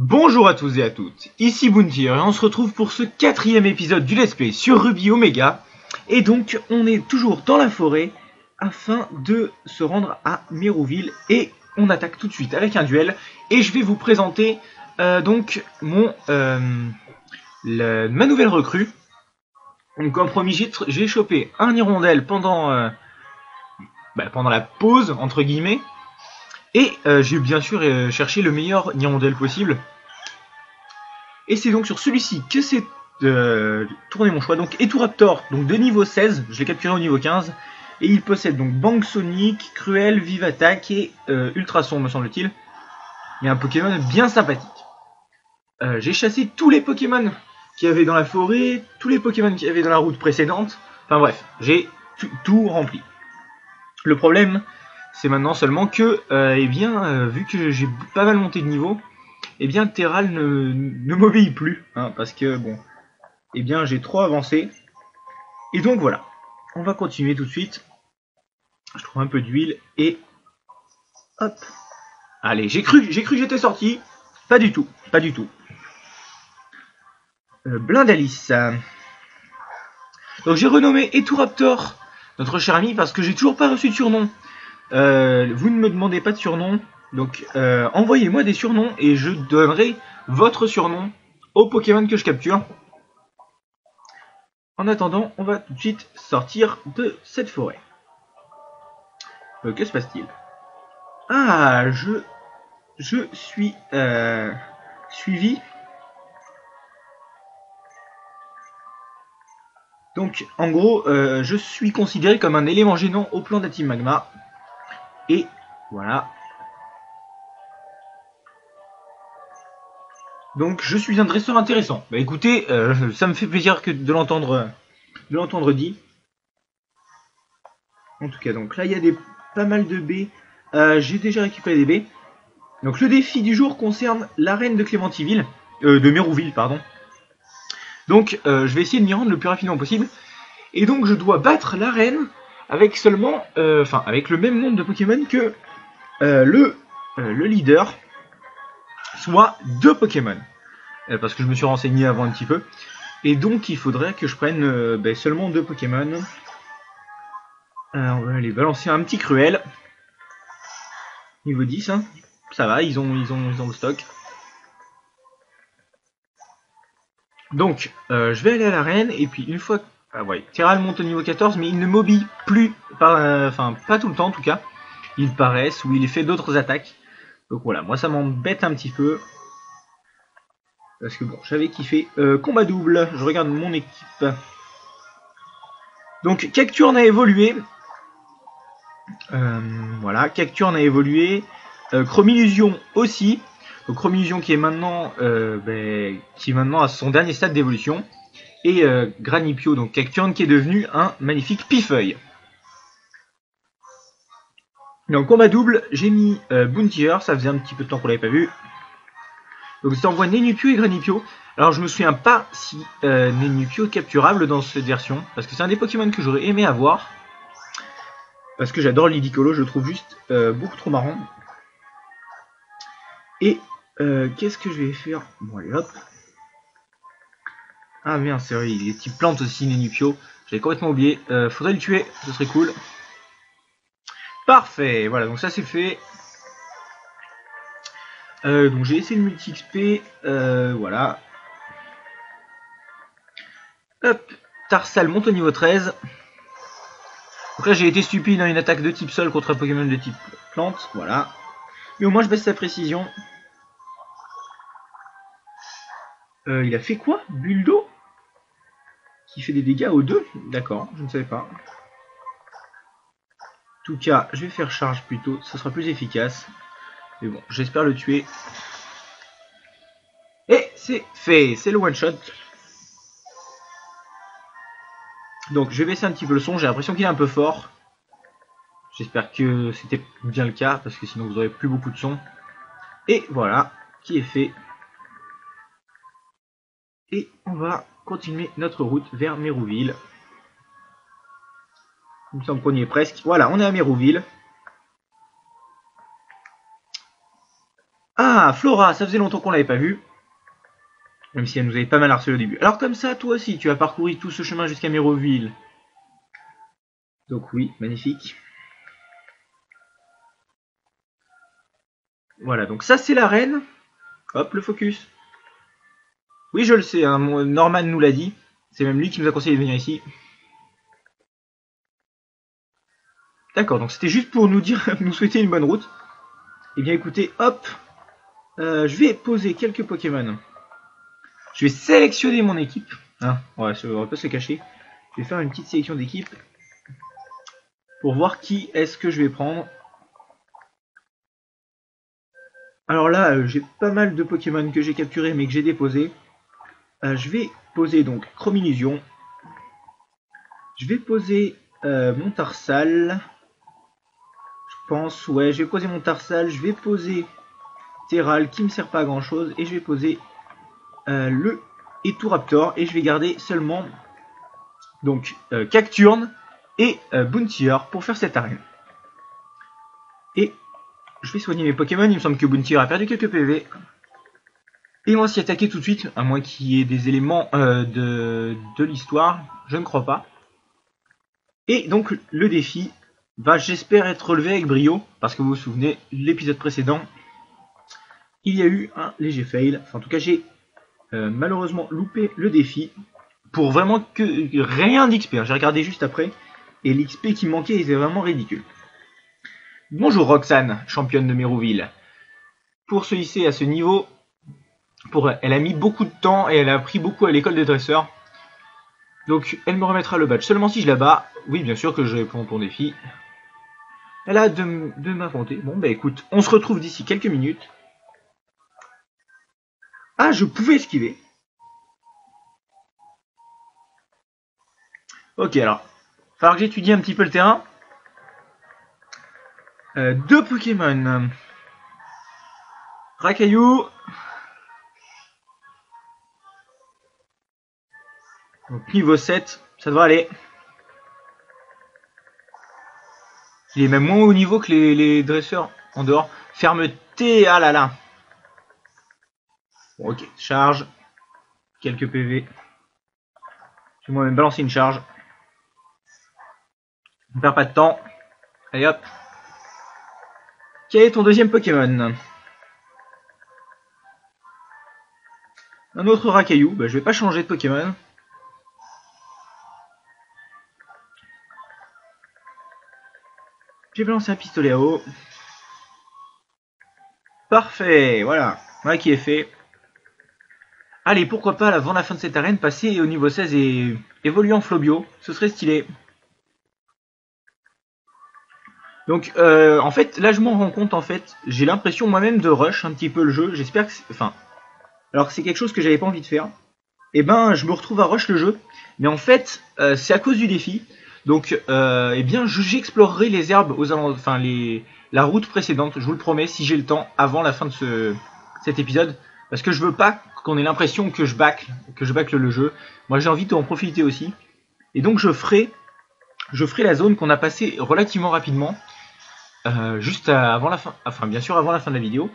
Bonjour à tous et à toutes, ici Bounty et on se retrouve pour ce 4e épisode du Let's Play sur Ruby Omega. Et donc on est toujours dans la forêt afin de se rendre à Mérouville et on attaque tout de suite avec un duel. Et je vais vous présenter donc ma nouvelle recrue. Donc comme promis j'ai chopé un hirondelle pendant la pause entre guillemets. Et j'ai bien sûr cherché le meilleur hirondelle possible. Et c'est donc sur celui-ci que c'est tourné mon choix. Donc Eturaptor, donc de niveau 16, je l'ai capturé au niveau 15. Et il possède donc Bang Sonic, Cruel, Vive Attaque et Ultrason me semble-t-il. Il y a un Pokémon bien sympathique. J'ai chassé tous les Pokémon qu'il y avait dans la forêt, tous les Pokémon qu'il y avait dans la route précédente. Enfin bref, j'ai tout rempli. Le problème, c'est maintenant seulement que, vu que j'ai pas mal monté de niveau, eh bien Terral ne m'obéit plus, hein, parce que bon, eh bien j'ai trop avancé. Et donc voilà, on va continuer tout de suite. Je trouve un peu d'huile et hop. Allez, j'ai cru que j'étais sorti. Pas du tout, pas du tout. Blindalice. Donc j'ai renommé Eturaptor, notre cher ami, parce que j'ai toujours pas reçu de surnom. Vous ne me demandez pas de surnom, donc envoyez-moi des surnoms et je donnerai votre surnom au Pokémon que je capture. En attendant, on va tout de suite sortir de cette forêt. Que se passe-t-il? Ah, je suis suivi. Donc, en gros, je suis considéré comme un élément gênant au plan de la Team Magma. Et voilà. Donc, je suis un dresseur intéressant. Bah écoutez, ça me fait plaisir de l'entendre dit. En tout cas, donc là, il y a pas mal de baies. J'ai déjà récupéré des baies. Donc, le défi du jour concerne l'arène de Clémentiville. De Mérouville, pardon. Donc, je vais essayer de m'y rendre le plus rapidement possible. Et donc, je dois battre l'arène avec seulement... avec le même nombre de Pokémon que le leader, soit 2 Pokémon. Parce que je me suis renseigné avant un petit peu. Et donc, il faudrait que je prenne seulement 2 Pokémon. On va aller balancer un petit Cruel. Niveau 10, hein. Ça va, ils ont le stock. Donc, je vais aller à l'arène, et puis une fois... Ah ouais, Terral monte au niveau 14, mais il ne m'obéit plus, pas tout le temps en tout cas. Il paraisse, ou il fait d'autres attaques. Donc voilà, moi ça m'embête un petit peu. Parce que bon, j'avais kiffé. Combat double, je regarde mon équipe. Donc, Cacturne a évolué. Voilà, Cacturne a évolué. Chromillusion aussi. Donc Chromillusion qui est maintenant à son dernier stade d'évolution. Et Granipio, donc Cacturne qui est devenu un magnifique Pifeuille. Donc combat double, j'ai mis Bountier, ça faisait un petit peu de temps qu'on l'avait pas vu. Donc ça envoie Nenupio et Granipio. Alors je me souviens pas si Nenupio est capturable dans cette version, parce que c'est un des Pokémon que j'aurais aimé avoir. Parce que j'adore Lidicolo, je le trouve juste beaucoup trop marrant. Et qu'est-ce que je vais faire? Bon allez hop. Ah merde, c'est vrai, il est type plante aussi, Nenupio. J'avais complètement oublié. Faudrait le tuer, ce serait cool. Parfait, voilà, donc ça c'est fait. Donc j'ai essayé le multi-XP, voilà. Hop, Tarsal monte au niveau 13. Donc là j'ai été stupide, hein, une attaque de type sol contre un Pokémon de type plante, voilà. Mais au moins je baisse sa précision. Il a fait quoi? Bulle d'eau? Qui fait des dégâts aux 2? D'accord, je ne savais pas. En tout cas, je vais faire charge plutôt, ce sera plus efficace. Mais bon, j'espère le tuer. Et c'est fait, c'est le one shot. Donc je vais baisser un petit peu le son, j'ai l'impression qu'il est un peu fort. J'espère que c'était bien le cas, parce que sinon vous n'aurez plus beaucoup de son. Et voilà, qui est fait. Et on va continuer notre route vers Mérouville. Il me semble qu'on y est presque. Voilà, on est à Mérouville. Ah, Flora, ça faisait longtemps qu'on l'avait pas vue. Même si elle nous avait pas mal harcelé au début. Alors comme ça, toi aussi, tu as parcouru tout ce chemin jusqu'à Méroville. Donc oui, magnifique. Voilà, donc ça c'est l'arène. Hop, le focus. Oui, je le sais, hein, Norman nous l'a dit. C'est même lui qui nous a conseillé de venir ici. D'accord, donc c'était juste pour nous dire, nous souhaiter une bonne route. Et bien écoutez, hop, je vais poser quelques Pokémon. Je vais sélectionner mon équipe. Hein, on va pas se cacher. Je vais faire une petite sélection d'équipe pour voir qui est-ce que je vais prendre. Alors là, j'ai pas mal de Pokémon que j'ai capturés mais que j'ai déposés. Je vais poser donc Chromillusion. Je vais poser mon Tarsal. Je pense, ouais, je vais poser mon Tarsal. Je vais poser Terral qui me sert pas à grand chose. Et je vais poser le Eturaptor. Et je vais garder seulement donc Cacturne et Bountier pour faire cette arène. Et je vais soigner mes Pokémon. Il me semble que Bountier a perdu quelques PV. Et on va s'y attaquer tout de suite, à moins qu'il y ait des éléments de l'histoire. Je ne crois pas. Et donc le défi va, j'espère, être relevé avec brio. Parce que vous vous souvenez, l'épisode précédent, il y a eu un léger fail. Enfin, en tout cas, j'ai malheureusement loupé le défi. Pour vraiment que rien d'XP. J'ai regardé juste après. Et l'XP qui manquait était vraiment ridicule. Bonjour Roxane, championne de Méroville. Pour se hisser à ce niveau, elle a mis beaucoup de temps et elle a appris beaucoup à l'école des dresseurs. Donc elle me remettra le badge seulement si je la bats. Oui, bien sûr que je réponds à ton défi. Elle a hâte de m'affronter. Bon bah écoute, on se retrouve d'ici quelques minutes. Ah, je pouvais esquiver. Ok, alors, il va falloir que j'étudie un petit peu le terrain. Deux Pokémon. Rakaillou. Donc niveau 7, ça devrait aller. Il est même moins haut niveau que les dresseurs en dehors. Fermeté, ah là là. Bon, ok, charge. Quelques PV. Je vais moi-même balancer une charge. On perd pas de temps. Allez hop. Quel est ton deuxième Pokémon? Un autre Rakaillou. Bah, je vais pas changer de Pokémon. J'ai balancé un pistolet à eau. Parfait, voilà. Voilà qui est fait. Allez, pourquoi pas, avant la fin de cette arène, passer au niveau 16 et évoluer en Flobio. Ce serait stylé. Donc, en fait, là, je m'en rends compte, en fait. J'ai l'impression moi-même de rush un petit peu le jeu. J'espère que c'est... Enfin, alors que c'est quelque chose que j'avais pas envie de faire. Et ben, je me retrouve à rush le jeu. Mais en fait, c'est à cause du défi. Donc, eh bien, j'explorerai les herbes aux alentours... Enfin, la route précédente, je vous le promets, si j'ai le temps, avant la fin de cet épisode. Parce que je veux pas qu'on ait l'impression que je bâcle le jeu. Moi, j'ai envie d'en profiter aussi. Et donc, je ferai la zone qu'on a passée relativement rapidement. Juste avant la fin, enfin bien sûr avant la fin de la vidéo,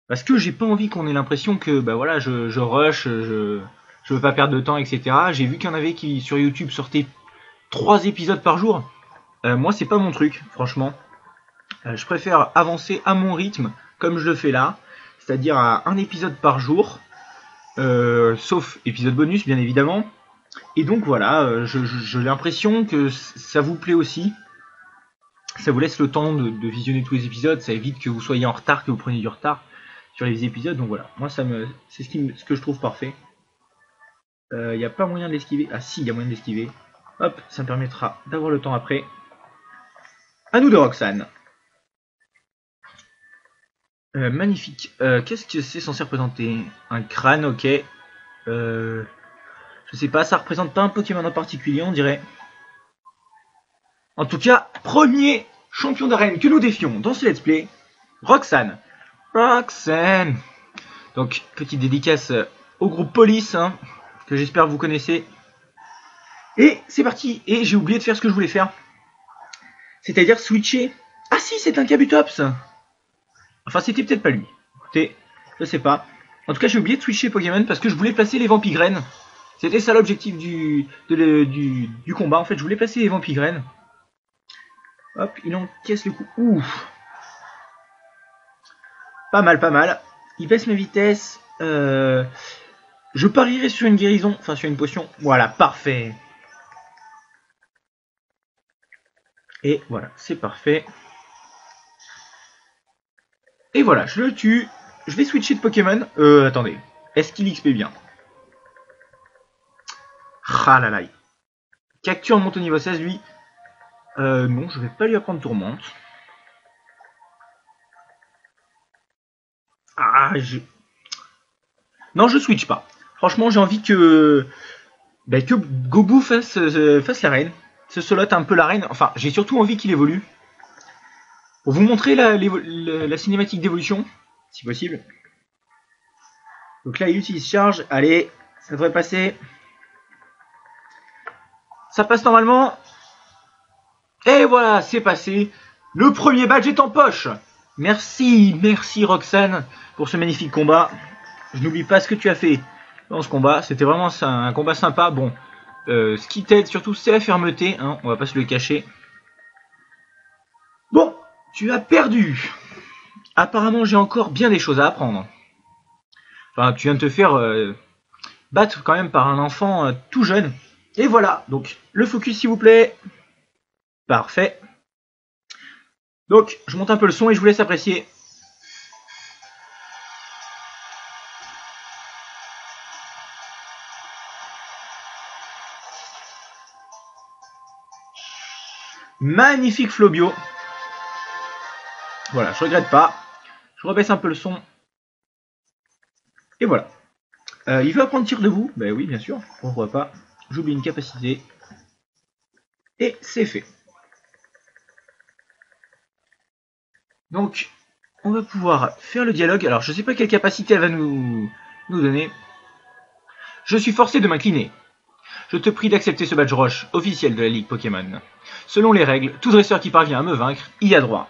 parce que j'ai pas envie qu'on ait l'impression que bah voilà je rush, je veux pas perdre de temps, etc. J'ai vu qu'il y en avait qui sur YouTube sortaient 3 épisodes par jour. Moi c'est pas mon truc, franchement. Je préfère avancer à mon rythme, comme je le fais là, c'est-à-dire à un épisode par jour, sauf épisode bonus bien évidemment. Et donc voilà, j'ai l'impression que ça vous plaît aussi. Ça vous laisse le temps de visionner tous les épisodes, ça évite que vous soyez en retard, que vous preniez du retard sur les épisodes. Donc voilà, moi c'est ce que je trouve parfait. Il n'y a pas moyen de l'esquiver. Ah si, il y a moyen de l'esquiver. Hop, ça me permettra d'avoir le temps après. À nous de Roxane. Magnifique. Qu'est-ce que c'est censé représenter? Un crâne, ok. Je sais pas, ça représente pas un Pokémon en particulier, on dirait. En tout cas, premier champion d'arène que nous défions dans ce let's play, Roxane. Roxane. Donc, petite dédicace au groupe Police, hein, que j'espère vous connaissez. Et c'est parti. Et j'ai oublié de faire ce que je voulais faire. C'est-à-dire switcher. Ah si, c'est un Kabutops. Enfin, c'était peut-être pas lui. écoutez, je sais pas. En tout cas, j'ai oublié de switcher Pokémon parce que je voulais placer les Vampigraines. C'était ça l'objectif du combat. En fait, je voulais placer les Vampigraines. Hop, il encaisse le coup. Ouf. Pas mal, pas mal. Il baisse ma vitesse. Je parierai sur une guérison. Enfin, sur une potion. Voilà, parfait. Et voilà, c'est parfait. Et voilà, je le tue. Je vais switcher de Pokémon. Attendez. Est-ce qu'il XP bien? Ah là là. Cacturne monte au niveau 16, lui. Non, je vais pas lui apprendre Tourmente. Ah, non, je switch pas. Franchement, j'ai envie que Gobu fasse la reine. Se solote un peu la reine. Enfin, j'ai surtout envie qu'il évolue. Pour vous montrer la cinématique d'évolution, si possible. Donc là, il utilise charge. Allez, ça devrait passer. Ça passe normalement. Et voilà, c'est passé. Le premier badge est en poche. Merci, merci Roxane pour ce magnifique combat. Je n'oublie pas ce que tu as fait dans ce combat. C'était vraiment un combat sympa. Bon, ce qui t'aide surtout, c'est la fermeté. Hein, on va pas se le cacher. Bon, tu as perdu. Apparemment, j'ai encore bien des choses à apprendre. Enfin, tu viens de te faire battre quand même par un enfant tout jeune. Et voilà, donc le focus s'il vous plaît. Parfait. Donc, je monte un peu le son et je vous laisse apprécier. Magnifique Flobio. Voilà, je regrette pas. Je rebaisse un peu le son. Et voilà. Il veut apprendre tir debout. Ben oui, bien sûr. Pourquoi pas. J'oublie une capacité. Et c'est fait. Donc, on va pouvoir faire le dialogue. Alors, je sais pas quelle capacité elle va nous donner. Je suis forcé de m'incliner. Je te prie d'accepter ce badge roche officiel de la Ligue Pokémon. Selon les règles, tout dresseur qui parvient à me vaincre y a droit.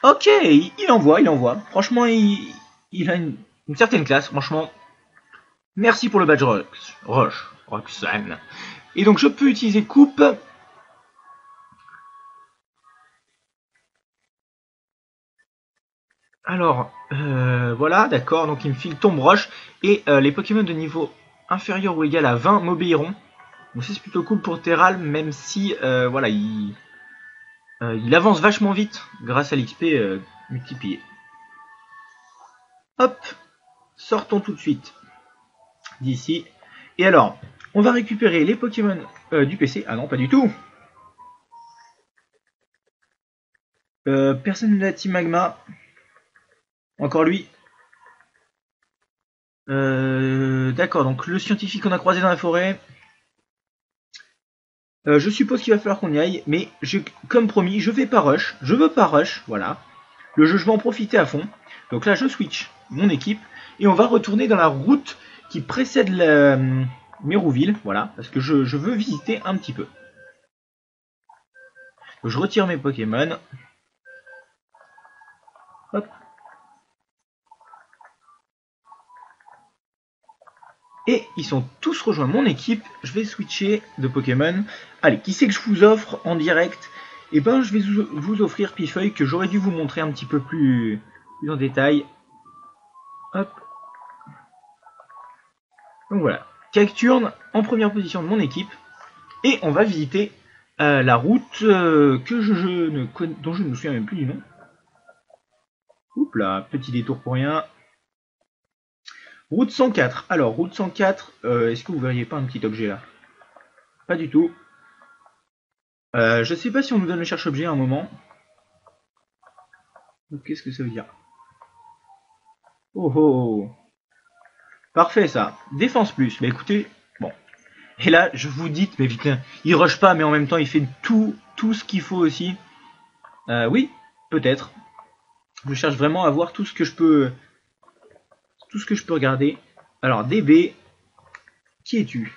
Ok, il envoie. Franchement, il a une certaine classe. Franchement, merci pour le badge Roxane. Et donc, je peux utiliser coupe. Alors, voilà, d'accord. Donc, il me file tombe roche. Et les Pokémon de niveau inférieur ou égal à 20 m'obéiront. Donc, c'est plutôt cool pour Terral, même si, voilà, il avance vachement vite grâce à l'XP multiplié. Hop, sortons tout de suite d'ici. Et alors, on va récupérer les Pokémon du PC. Ah non, pas du tout. Personne de la Team Magma. Encore lui. D'accord, donc le scientifique qu'on a croisé dans la forêt. Je suppose qu'il va falloir qu'on y aille, mais comme promis, je vais pas rush. Je veux pas rush, voilà. Le jeu, je vais en profiter à fond. Donc là, je switch mon équipe et on va retourner dans la route qui précède Mérouville, voilà, parce que je veux visiter un petit peu. Donc, je retire mes Pokémon. Hop. Et ils sont tous rejoints mon équipe. Je vais switcher de Pokémon. Allez, qui c'est que je vous offre en direct? Eh ben, je vais vous offrir Pifeuille que j'aurais dû vous montrer un petit peu plus en détail. Hop. Donc voilà. Cacturne en première position de mon équipe. Et on va visiter la route dont je ne me souviens même plus du nom. Oups là, petit détour pour rien. Route 104. Alors, route 104, est-ce que vous verriez pas un petit objet là? Pas du tout. Je sais pas si on nous donne le cherche-objet à un moment. Qu'est-ce que ça veut dire? Oh oh. Parfait ça. Défense plus. Mais écoutez, bon. Et là, je vous dis, mais vite, il rush pas, mais en même temps, il fait tout ce qu'il faut aussi. Oui, peut-être. Je cherche vraiment à voir tout ce que je peux regarder. Alors, DB, qui es-tu?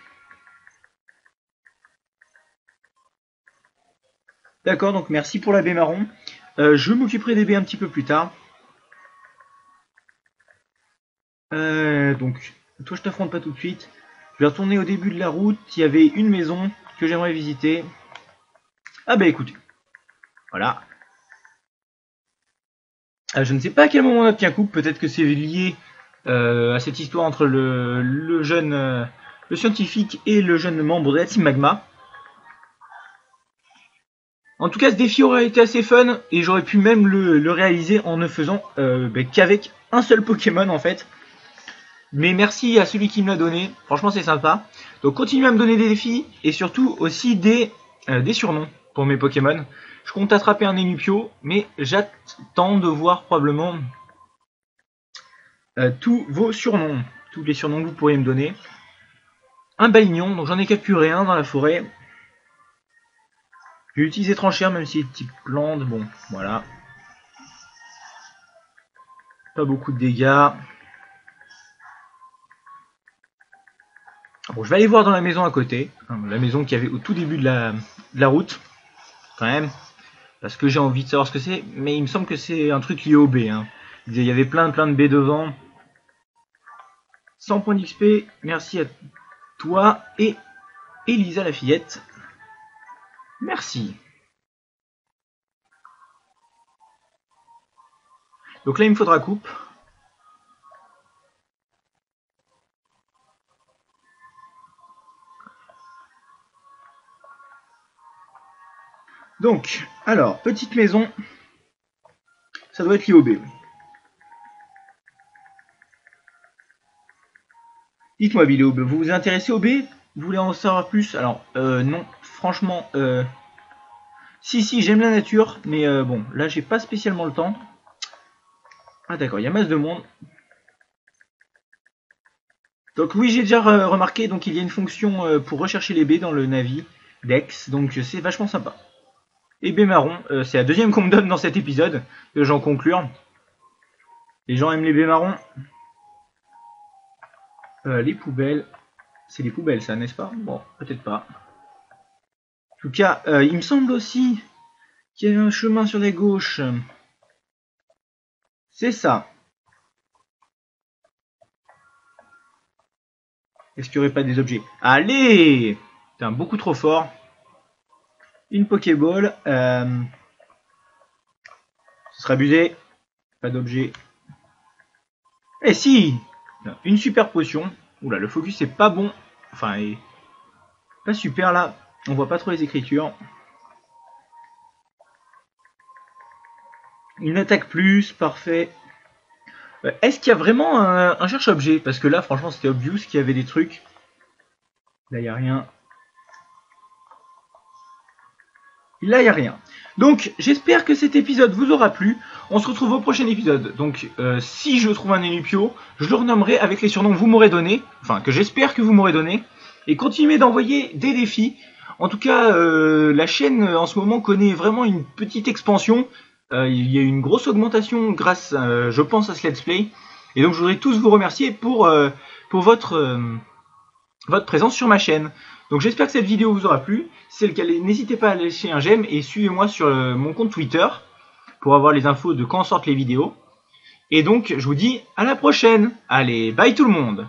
D'accord, donc merci pour la baie marron. Je m'occuperai des baies un petit peu plus tard. Donc, toi je t'affronte pas tout de suite. Je vais retourner au début de la route. Il y avait une maison que j'aimerais visiter. Ah bah écoutez, voilà. Je ne sais pas à quel moment on obtient coupe. Peut-être que c'est lié à cette histoire entre le jeune, le scientifique et le jeune membre de la Team Magma. En tout cas, ce défi aurait été assez fun et j'aurais pu même le réaliser en ne faisant qu'avec un seul Pokémon en fait. Mais merci à celui qui me l'a donné, franchement c'est sympa. Donc continuez à me donner des défis et surtout aussi des surnoms pour mes Pokémon. Je compte attraper un Enupio, mais j'attends de voir probablement tous vos surnoms, tous les surnoms que vous pourriez me donner. Un Balignon, donc j'en ai capturé un dans la forêt. J'ai utilisé Tranchère, même si est type plante, bon, voilà. Pas beaucoup de dégâts. Bon, je vais aller voir dans la maison à côté, hein, la maison qu'il y avait au tout début de la route, quand même, parce que j'ai envie de savoir ce que c'est, mais il me semble que c'est un truc lié au B. Hein. Il y avait plein de B devant. 100 points d'XP, merci à toi et Elisa la fillette. Merci. Donc là, il me faudra coupe. Donc, alors, petite maison. Ça doit être lié au B. Dites-moi, Billy, vous vous intéressez au B? Vous voulez en savoir plus? Alors, non, franchement, si, j'aime la nature, mais bon, là, j'ai pas spécialement le temps. Ah d'accord, il y a masse de monde. Donc oui, j'ai déjà remarqué, donc il y a une fonction pour rechercher les baies dans le Navi Dex, donc c'est vachement sympa. Et baies marron, c'est la deuxième qu'on me donne dans cet épisode, que j'en conclure. Les gens aiment les baies marrons. Les poubelles, c'est les poubelles ça, n'est-ce pas? Bon, peut-être pas. En tout cas, il me semble aussi qu'il y a un chemin sur la gauche. C'est ça. Est-ce qu'il n'y aurait pas des objets? Allez! Putain, beaucoup trop fort. Une Pokéball. Ce serait abusé. Pas d'objet. Eh si! Une super potion. Oula, le focus est pas bon. Enfin, est pas super là. On voit pas trop les écritures. Une attaque plus, parfait. Est-ce qu'il y a vraiment un cherche-objet? Parce que là, franchement, c'était obvious qu'il y avait des trucs. Là, il n'y a rien. Là, il n'y a rien. Donc, j'espère que cet épisode vous aura plu. On se retrouve au prochain épisode. Donc, si je trouve un Enupio, je le renommerai avec les surnoms que vous m'aurez donnés. Enfin, que j'espère que vous m'aurez donné. Et continuez d'envoyer des défis. En tout cas, la chaîne, en ce moment, connaît vraiment une petite expansion. Il y a eu une grosse augmentation grâce, je pense, à ce let's play. Et donc, je voudrais tous vous remercier pour votre présence sur ma chaîne. Donc j'espère que cette vidéo vous aura plu. Si c'est le cas, n'hésitez pas à lâcher un j'aime et suivez-moi sur mon compte Twitter pour avoir les infos de quand sortent les vidéos. Et donc je vous dis à la prochaine. Allez, bye tout le monde!